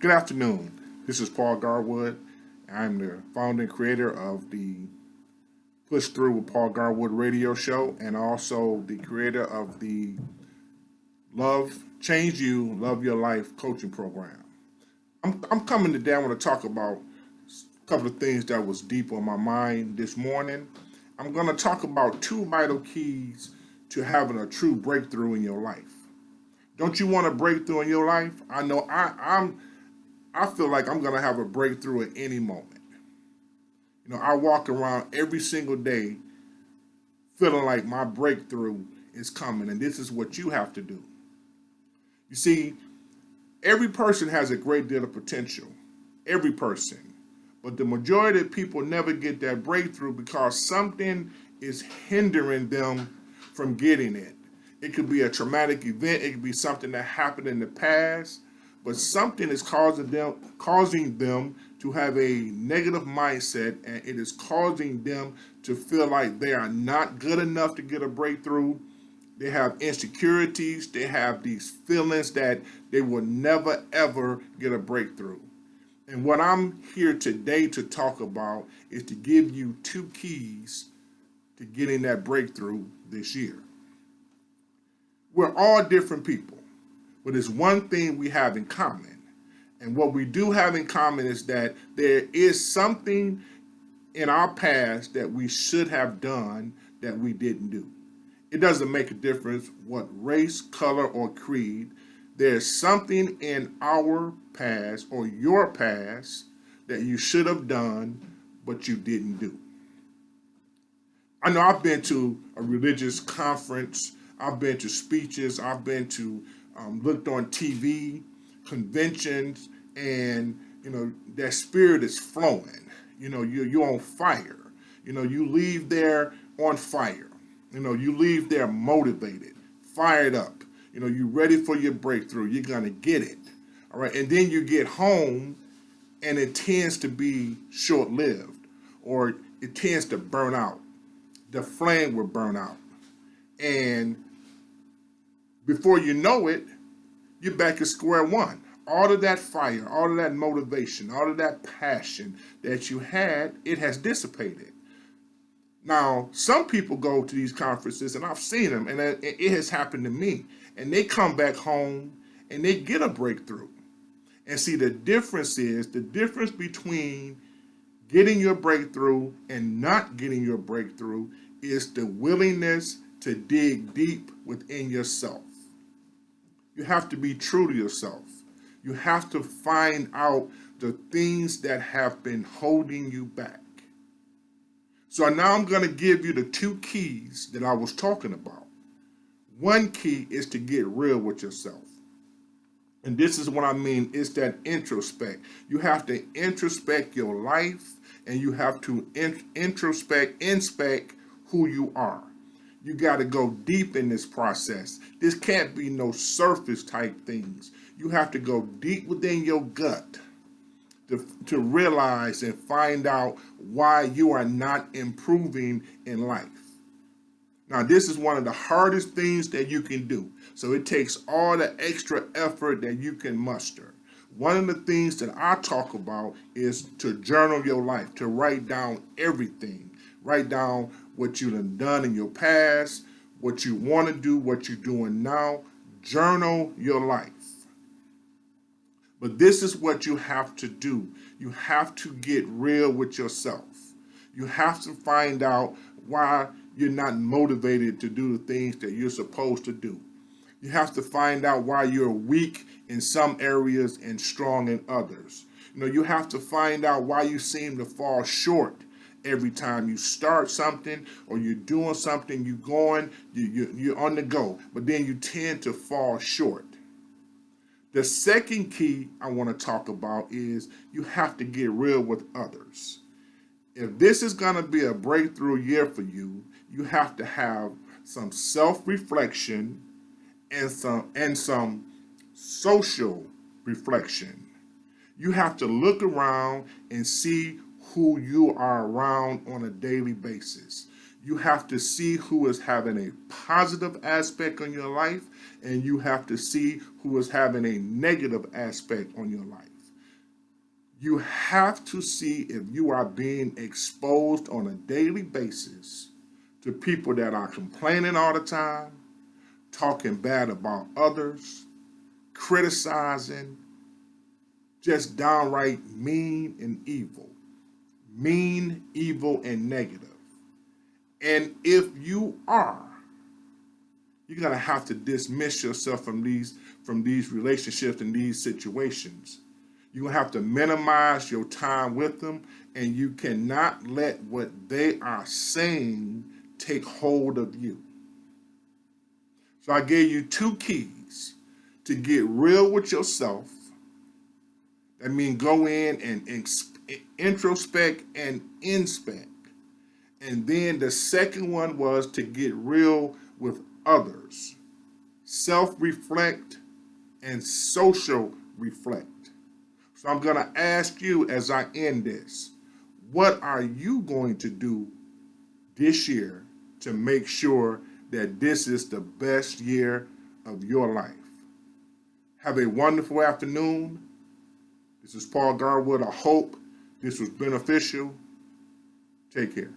Good afternoon. This is Paul Garwood. I'm the founder and creator of the Push Through with Paul Garwood radio show and also the creator of the Love Change You, Love Your Life coaching program. I'm coming today. I want to talk about a couple of things that was deep on my mind this morning. I'm going to talk about two vital keys to having a true breakthrough in your life. Don't you want a breakthrough in your life? I know I feel like I'm gonna have a breakthrough at any moment. I walk around every single day feeling like my breakthrough is coming, and this is what you have to do. You see, every person has a great deal of potential. Every person. But the majority of people never get that breakthrough because something is hindering them from getting it. It could be a traumatic event, it could be something that happened in the past, but something is causing them to have a negative mindset, and it is causing them to feel like they are not good enough to get a breakthrough. They have insecurities, they have these feelings that they will never ever get a breakthrough. And what I'm here today to talk about is to give you two keys to getting that breakthrough this year. We're all different people, but there's one thing we have in common. And what we do have in common is that there is something in our past that we should have done that we didn't do. It doesn't make a difference what race, color, or creed. There's something in our past or your past that you should have done, but you didn't do. I know I've been to a religious conference, I've been to speeches, I've been to looked on TV, conventions, and that spirit is flowing. You're on fire. You leave there on fire. You leave there motivated, fired up. You're ready for your breakthrough. You're gonna get it. All right, and then you get home, and it tends to be short-lived, or it tends to burn out. The flame will burn out, and before you know it, you're back at square one. All of that fire, all of that motivation, all of that passion that you had, it has dissipated. Now, some people go to these conferences, and I've seen them, and it has happened to me, and they come back home and they get a breakthrough. And see, the difference between getting your breakthrough and not getting your breakthrough is the willingness to dig deep within yourself. You have to be true to yourself. You have to find out the things that have been holding you back. So now I'm going to give you the two keys that I was talking about. One key is to get real with yourself. And this is what I mean, it's that introspect. You have to introspect your life, and you have to inspect who you are. You got to go deep in this process. This can't be no surface type things. You have to go deep within your gut to realize and find out why you are not improving in life. Now, this is one of the hardest things that you can do. So it takes all the extra effort that you can muster. One of the things that I talk about is to journal your life, to write down everything. Write down what you've done in your past, what you want to do, what you're doing now. Journal your life. But this is what you have to do. You have to get real with yourself. You have to find out why you're not motivated to do the things that you're supposed to do. You have to find out why you're weak in some areas and strong in others. You have to find out why you seem to fall short every time you start something or you're doing something, you're on the go, but then you tend to fall short. The second key I want to talk about is you have to get real with others. If this is going to be a breakthrough year for you, you have to have some self-reflection and some social reflection. You have to look around and see who you are around on a daily basis. You have to see who is having a positive aspect on your life, and you have to see who is having a negative aspect on your life. You have to see if you are being exposed on a daily basis to people that are complaining all the time, talking bad about others, criticizing, just downright mean and evil. Mean, evil, and negative. And if you are, you're gonna have to dismiss yourself from these relationships and these situations. You're gonna have to minimize your time with them, and you cannot let what they are saying take hold of you. So I gave you 2 keys to get real with yourself. That means go in and introspect and inspect. And then the second one was to get real with others. Self-reflect and social reflect. So I'm going to ask you as I end this, what are you going to do this year to make sure that this is the best year of your life? Have a wonderful afternoon. This is Paul Garwood. I hope this was beneficial. Take care.